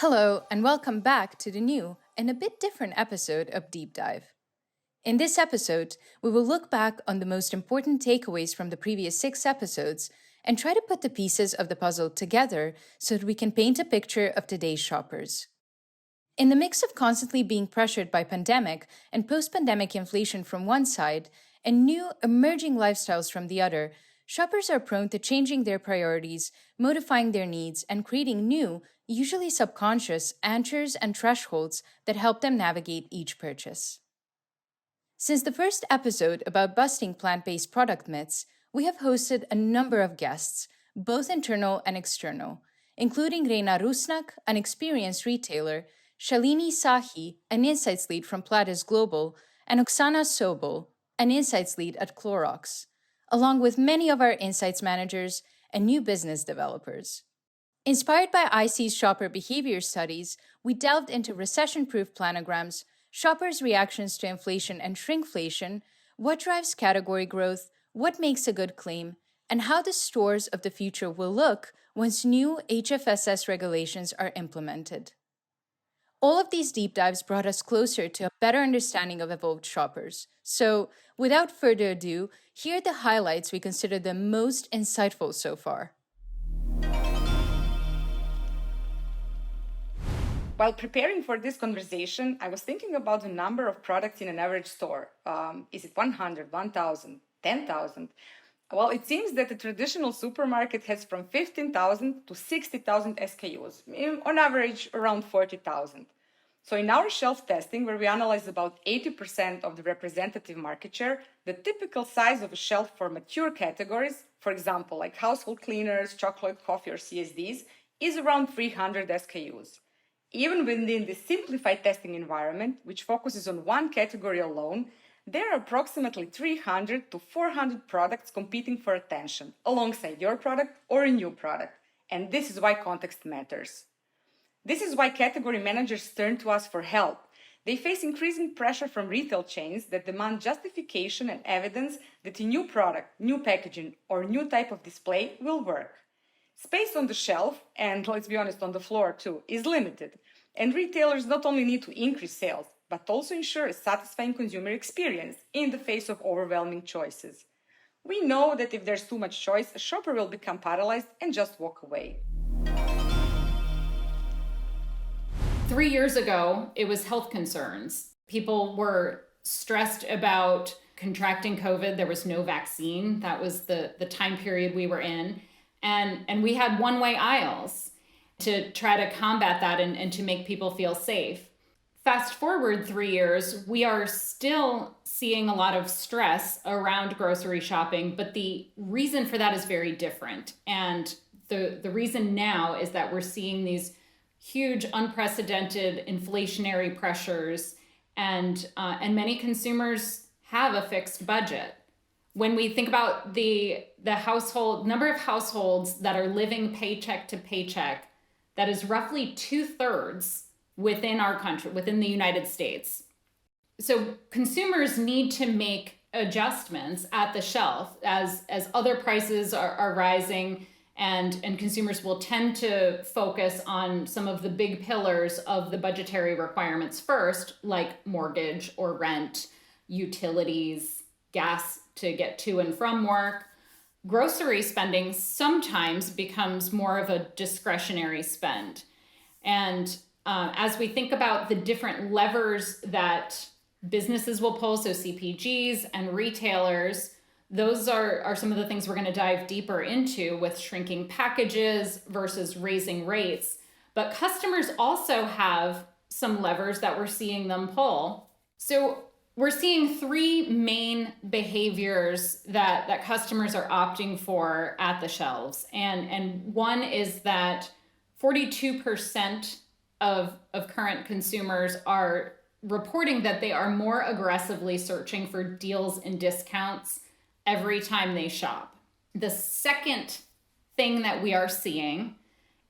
Hello, and welcome back to the new and a bit different episode of Deep Dive. In this episode, we will look back on the most important takeaways from the previous 6 episodes and try to put the pieces of the puzzle together so that we can paint a picture of today's shoppers. In the mix of constantly being pressured by pandemic and post-pandemic inflation from one side and new emerging lifestyles from the other, shoppers are prone to changing their priorities, modifying their needs, and creating new, usually subconscious, anchors and thresholds that help them navigate each purchase. Since the first episode about busting plant-based product myths, we have hosted a number of guests, both internal and external, including Reina Rusnak, an experienced retailer, Shalini Sahi, an insights lead from Platis Global, and Oksana Sobol, an insights lead at Clorox, along with many of our insights managers and new business developers. Inspired by IC's shopper behavior studies, we delved into recession-proof planograms, shoppers' reactions to inflation and shrinkflation, what drives category growth, what makes a good claim, and how the stores of the future will look once new HFSS regulations are implemented. All of these deep dives brought us closer to a better understanding of evolved shoppers. So, without further ado, here are the highlights we consider the most insightful so far. While preparing for this conversation, I was thinking about the number of products in an average store. Is it 100, 1,000, 10,000? Well, it seems that a traditional supermarket has from 15,000 to 60,000 SKUs, on average around 40,000. So in our shelf testing, where we analyzed about 80% of the representative market share, the typical size of a shelf for mature categories, for example, like household cleaners, chocolate, coffee, or CSDs, is around 300 SKUs. Even within the simplified testing environment, which focuses on one category alone, there are approximately 300 to 400 products competing for attention alongside your product or a new product. And this is why context matters. This is why category managers turn to us for help. They face increasing pressure from retail chains that demand justification and evidence that a new product, new packaging, or new type of display will work. Space on the shelf, and let's be honest, on the floor too, is limited. And retailers not only need to increase sales, but also ensure a satisfying consumer experience in the face of overwhelming choices. We know that if there's too much choice, a shopper will become paralyzed and just walk away. 3 years ago, it was health concerns. People were stressed about contracting COVID. There was no vaccine. That was the time period we were in. And we had one-way aisles to try to combat that and to make people feel safe. Fast forward 3 years, we are still seeing a lot of stress around grocery shopping, but the reason for that is very different. And the reason now is that we're seeing these huge, unprecedented inflationary pressures, and many consumers have a fixed budget. When we think about the household number of households that are living paycheck to paycheck, that is roughly 2/3 within our country, within the United States. So consumers need to make adjustments at the shelf as other prices are rising, and consumers will tend to focus on some of the big pillars of the budgetary requirements first, like mortgage or rent, utilities, gas to get to and from work. Grocery spending sometimes becomes more of a discretionary spend. And as we think about the different levers that businesses will pull, so CPGs and retailers, those are some of the things we're going to dive deeper into with shrinking packages versus raising rates. But customers also have some levers that we're seeing them pull. So we're seeing 3 main behaviors that customers are opting for at the shelves. And one is that 42% of current consumers are reporting that they are more aggressively searching for deals and discounts every time they shop. The second thing that we are seeing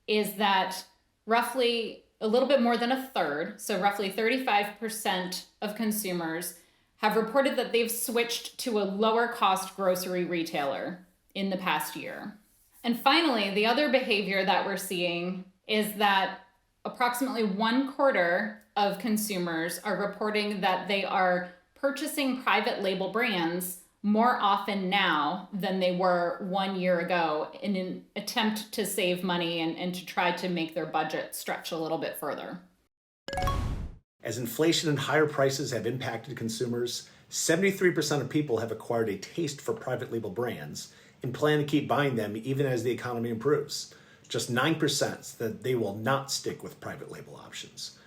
is that roughly a little bit more than a third, so roughly 35% of consumers have reported that they've switched to a lower cost grocery retailer in the past year. And finally, the other behavior that we're seeing is that Approximately 1/4 of consumers are reporting that they are purchasing private label brands more often now than they were 1 year ago in an attempt to save money and to try to make their budget stretch a little bit further. As inflation and higher prices have impacted consumers, 73% of people have acquired a taste for private label brands and plan to keep buying them even as the economy improves. Just 9% that they will not stick with private label options.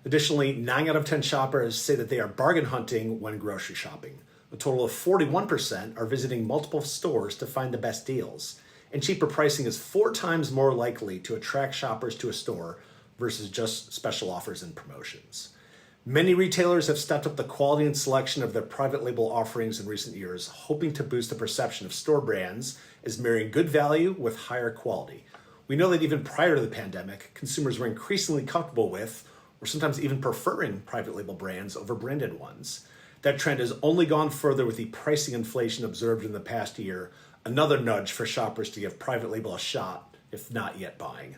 Additionally, 9 out of 10 shoppers say that they are bargain hunting when grocery shopping. A total of 41% are visiting multiple stores to find the best deals. And cheaper pricing is 4 times more likely to attract shoppers to a store versus just special offers and promotions. Many retailers have stepped up the quality and selection of their private label offerings in recent years, hoping to boost the perception of store brands as marrying good value with higher quality. We know that even prior to the pandemic, consumers were increasingly comfortable with, or sometimes even preferring, private label brands over branded ones. That trend has only gone further with the pricing inflation observed in the past year, another nudge for shoppers to give private label a shot, if not yet buying.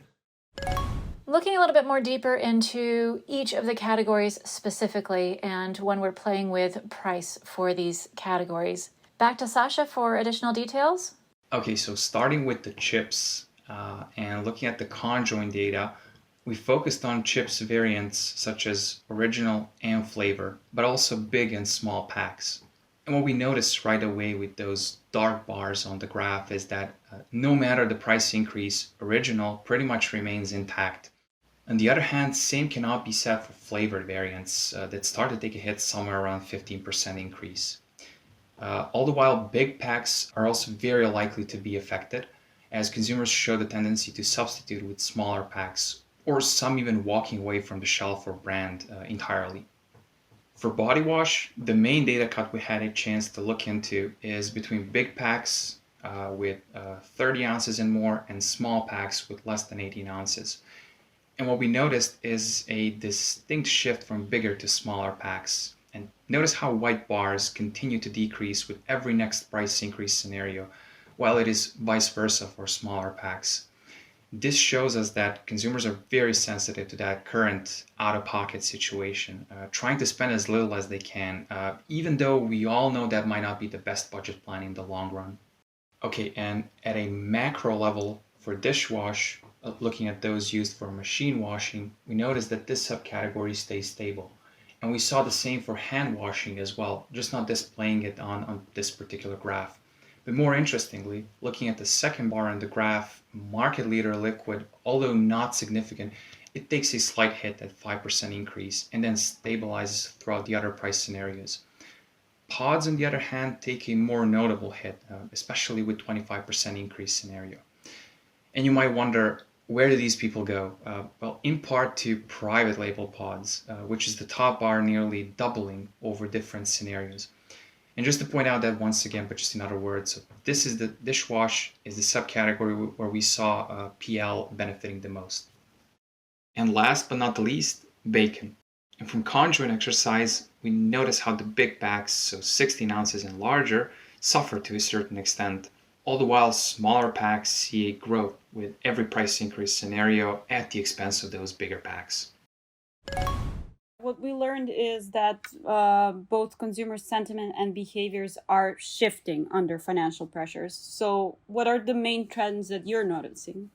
Looking a little bit more deeper into each of the categories specifically, and when we're playing with price for these categories. Back to Sasha for additional details. Okay, so starting with the chips and looking at the conjoint data, we focused on chips variants such as original and flavor, but also big and small packs. And what we noticed right away with those dark bars on the graph is that no matter the price increase, original pretty much remains intact. On the other hand, same cannot be said for flavored variants that start to take a hit somewhere around 15% increase. All the while, big packs are also very likely to be affected, as consumers show the tendency to substitute with smaller packs, or some even walking away from the shelf or brand entirely. For body wash, the main data cut we had a chance to look into is between big packs with 30 ounces and more and small packs with less than 18 ounces. And what we noticed is a distinct shift from bigger to smaller packs. And notice how white bars continue to decrease with every next price increase scenario, while it is vice versa for smaller packs. This shows us that consumers are very sensitive to that current out-of-pocket situation, trying to spend as little as they can, even though we all know that might not be the best budget plan in the long run. Okay, and at a macro level for dishwash, looking at those used for machine washing, we noticed that this subcategory stays stable. And we saw the same for hand washing as well, just not displaying it on this particular graph. But more interestingly, looking at the second bar on the graph, market leader liquid, although not significant, it takes a slight hit at 5% increase and then stabilizes throughout the other price scenarios. Pods, on the other hand, take a more notable hit, especially with 25% increase scenario. And you might wonder, where do these people go? Well, in part to private label pods, which is the top bar nearly doubling over different scenarios. And just to point out that once again, but just in other words, so this is the dishwash is the subcategory where we saw PL benefiting the most. And last but not the least, bacon. And from conjoint exercise, we notice how the big packs, so 16 ounces and larger, suffer to a certain extent. All the while, smaller packs see a growth with every price increase scenario at the expense of those bigger packs. What we learned is that both consumer sentiment and behaviors are shifting under financial pressures. So what are the main trends that you're noticing?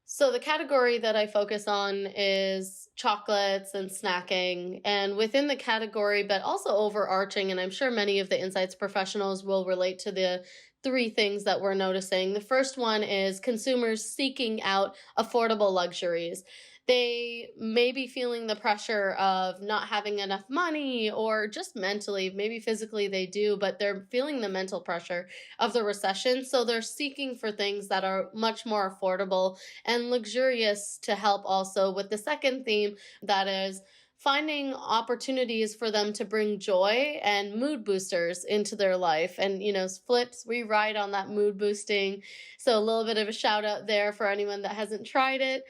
So the category that I focus on is chocolates and snacking. And within the category, but also overarching, and I'm sure many of the insights professionals will relate to the 3 things that we're noticing. The first one is consumers seeking out affordable luxuries. They may be feeling the pressure of not having enough money, or just mentally, maybe physically they do, but they're feeling the mental pressure of the recession. So they're seeking for things that are much more affordable and luxurious to help also with the second theme, that is finding opportunities for them to bring joy and mood boosters into their life. And, Flips, we ride on that mood boosting. So a little bit of a shout out there for anyone that hasn't tried it.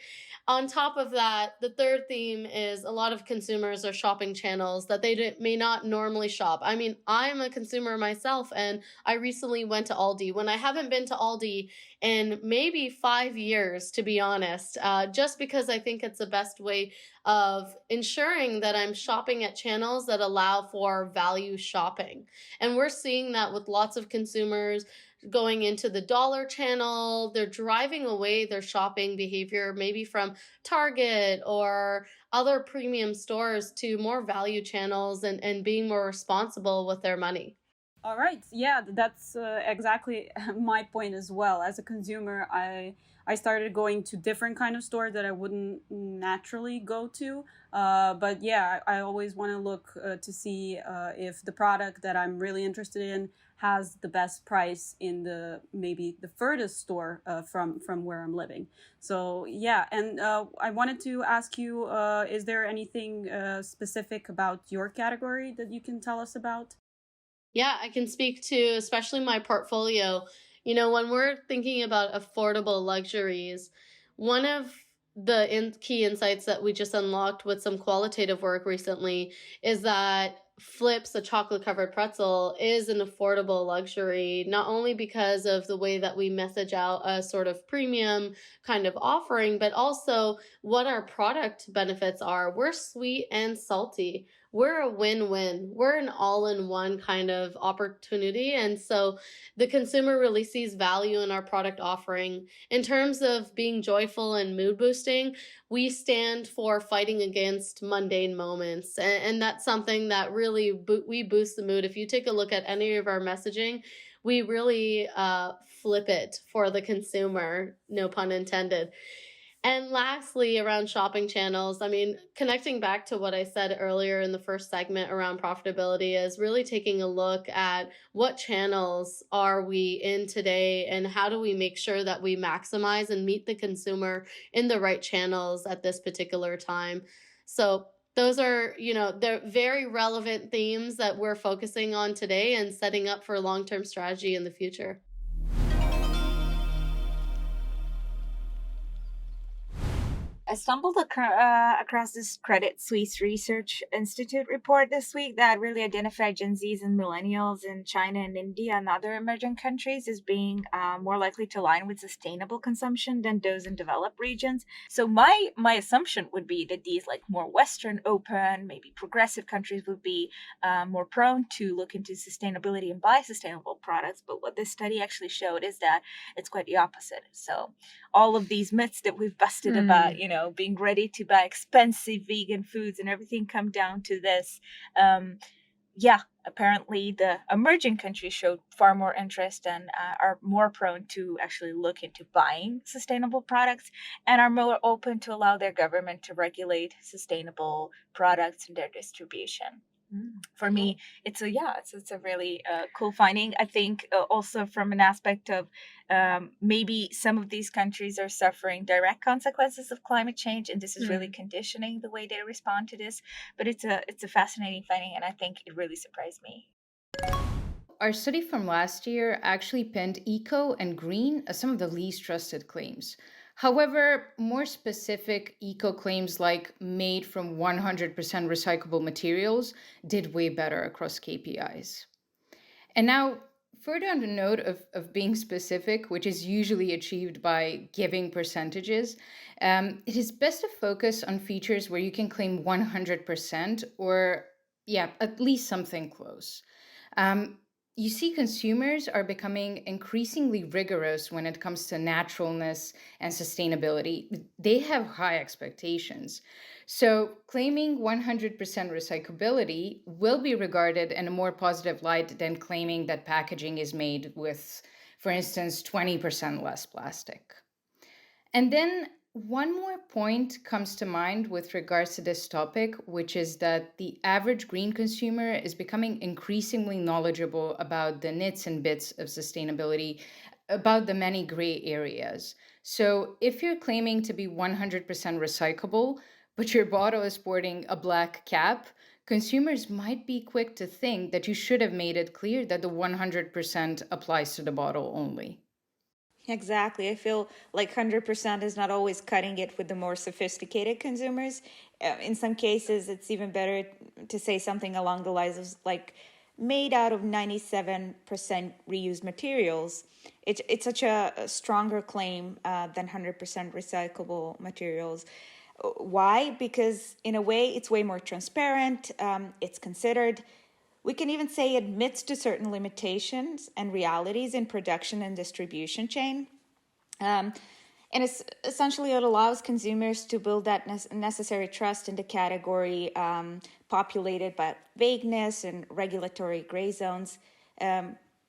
On top of that, the third theme is a lot of consumers are shopping channels that they may not normally shop. I mean, I'm a consumer myself, and I recently went to Aldi when I haven't been to Aldi in maybe 5 years, to be honest, just because I think it's the best way of ensuring that I'm shopping at channels that allow for value shopping. And we're seeing that with lots of consumers going into the dollar channel. They're driving away their shopping behavior, maybe from Target or other premium stores, to more value channels and being more responsible with their money. All right. Yeah, that's exactly my point as well. As a consumer, I started going to different kind of stores that I wouldn't naturally go to. But yeah, I always want to look to see if the product that I'm really interested in has the best price in maybe the furthest store from where I'm living. So yeah, and I wanted to ask you, is there anything specific about your category that you can tell us about? Yeah, I can speak to especially my portfolio. When we're thinking about affordable luxuries, one of the key insights that we just unlocked with some qualitative work recently is that Flips, a chocolate covered pretzel, is an affordable luxury, not only because of the way that we message out a sort of premium kind of offering, but also what our product benefits are. We're sweet and salty. We're a win-win. We're an all-in-one kind of opportunity. And so the consumer really sees value in our product offering. In terms of being joyful and mood boosting, we stand for fighting against mundane moments. And that's something that really we boost the mood. If you take a look at any of our messaging, we really flip it for the consumer, no pun intended. And lastly, around shopping channels, I mean, connecting back to what I said earlier in the first segment around profitability is really taking a look at what channels are we in today and how do we make sure that we maximize and meet the consumer in the right channels at this particular time. So those are, they're very relevant themes that we're focusing on today and setting up for long-term strategy in the future. I stumbled across this Credit Suisse Research Institute report this week that really identified Gen Zs and millennials in China and India and other emerging countries as being more likely to align with sustainable consumption than those in developed regions. So my assumption would be that these like more Western open, maybe progressive countries would be more prone to look into sustainability and buy sustainable products. But what this study actually showed is that it's quite the opposite. So all of these myths that we've busted about, being ready to buy expensive vegan foods and everything come down to this. Apparently the emerging countries showed far more interest and are more prone to actually look into buying sustainable products and are more open to allow their government to regulate sustainable products and their distribution. For me, it's a really cool finding. I think also from an aspect of maybe some of these countries are suffering direct consequences of climate change, and this is really conditioning the way they respond to this. But it's a fascinating finding, and I think it really surprised me. Our study from last year actually pinned eco and green as some of the least trusted claims. However, more specific eco claims like made from 100% recyclable materials did way better across KPIs. And now, further on the note of being specific, which is usually achieved by giving percentages, it is best to focus on features where you can claim 100% or, at least something close. You see, consumers are becoming increasingly rigorous when it comes to naturalness and sustainability. They have high expectations. So, claiming 100% recyclability will be regarded in a more positive light than claiming that packaging is made with, for instance, 20% less plastic. And then one more point comes to mind with regards to this topic, which is that the average green consumer is becoming increasingly knowledgeable about the nits and bits of sustainability, about the many gray areas. So if you're claiming to be 100% recyclable, but your bottle is sporting a black cap, consumers might be quick to think that you should have made it clear that the 100% applies to the bottle only. Exactly. I feel like 100% is not always cutting it with the more sophisticated consumers. In some cases, it's even better to say something along the lines of like made out of 97% reused materials. It's such a stronger claim than 100% recyclable materials. Why? Because in a way, it's way more transparent, it's considered. We can even say admits to certain limitations and realities in production and distribution chain. And it's essentially it allows consumers to build that necessary trust in the category, populated by vagueness and regulatory gray zones,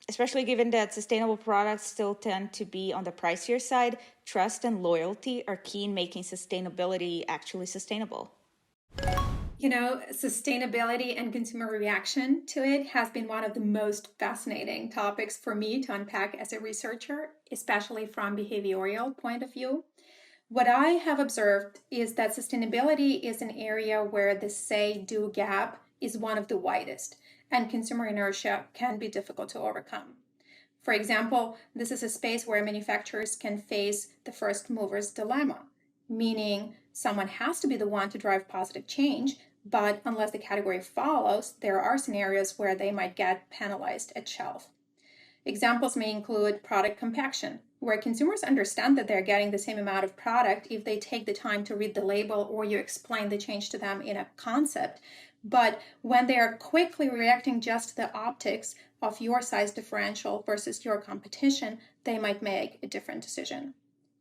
especially given that sustainable products still tend to be on the pricier side. Trust and loyalty are key in making sustainability actually sustainable. You know, sustainability and consumer reaction to it has been one of the most fascinating topics for me to unpack as a researcher, especially from behavioral point of view. What I have observed is that sustainability is an area where the say-do gap is one of the widest, and consumer inertia can be difficult to overcome. For example, this is a space where manufacturers can face the first mover's dilemma, meaning someone has to be the one to drive positive change, but unless the category follows, there are scenarios where they might get penalized at shelf. Examples may include product compaction, where consumers understand that they're getting the same amount of product if they take the time to read the label or you explain the change to them in a concept. But when they are quickly reacting just to the optics of your size differential versus your competition, they might make a different decision.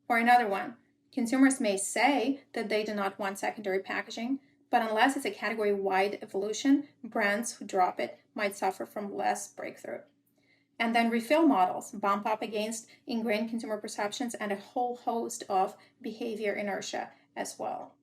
Or another one, consumers may say that they do not want secondary packaging, but unless it's a category-wide evolution, brands who drop it might suffer from less breakthrough. And then refill models bump up against ingrained consumer perceptions and a whole host of behavior inertia as well.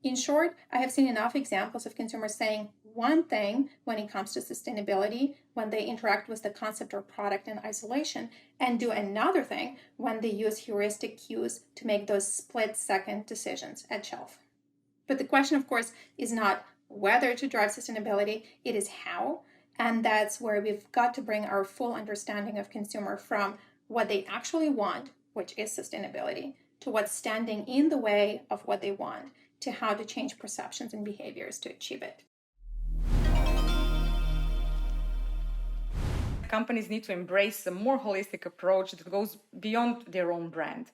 In short, I have seen enough examples of consumers saying one thing when it comes to sustainability, when they interact with the concept or product in isolation, and do another thing when they use heuristic cues to make those split-second decisions at shelf. But the question, of course, is not whether to drive sustainability, it is how. And that's where we've got to bring our full understanding of consumer from what they actually want, which is sustainability, to what's standing in the way of what they want, to how to change perceptions and behaviors to achieve it. Companies need to embrace a more holistic approach that goes beyond their own brand.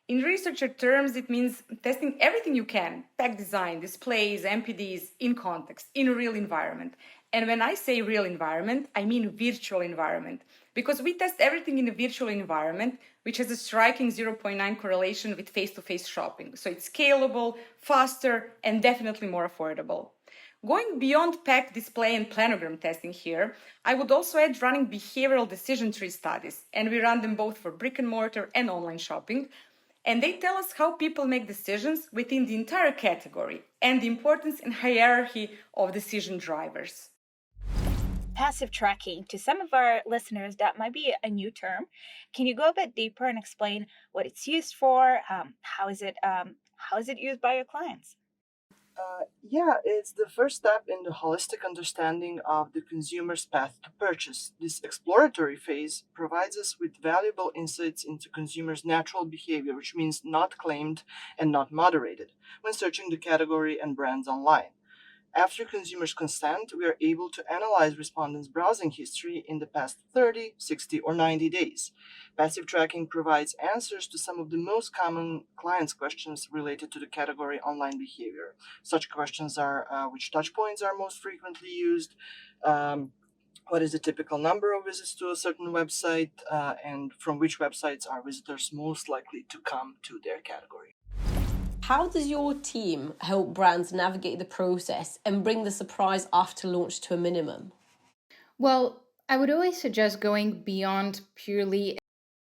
In researcher terms, it means testing everything you can, pack design, displays, MPDs, in context, in a real environment. And when I say real environment, I mean virtual environment, because we test everything in a virtual environment, which has a striking 0.9 correlation with face-to-face shopping. So it's scalable, faster, and definitely more affordable. Going beyond pack, display, and planogram testing here, I would also add running behavioral decision tree studies, and we run them both for brick and mortar and online shopping. And they tell us how people make decisions within the entire category and the importance and hierarchy of decision drivers. Passive tracking. To some of our listeners, that might be a new term. Can you go a bit deeper and explain what it's used for? How is it used by your clients? Yeah, it's the first step in the holistic understanding of the consumer's path to purchase. This exploratory phase provides us with valuable insights into consumers' natural behavior, which means not claimed and not moderated, when searching the category and brands online. After consumers consent, we are able to analyze respondents' browsing history in the past 30, 60, or 90 days. Passive tracking provides answers to some of the most common clients' questions related to the category online behavior. Such questions are which touchpoints are most frequently used, what is the typical number of visits to a certain website, and from which websites are visitors most likely to come to their category. How does your team help brands navigate the process and bring the surprise after launch to a minimum? Well, I would always suggest going beyond purely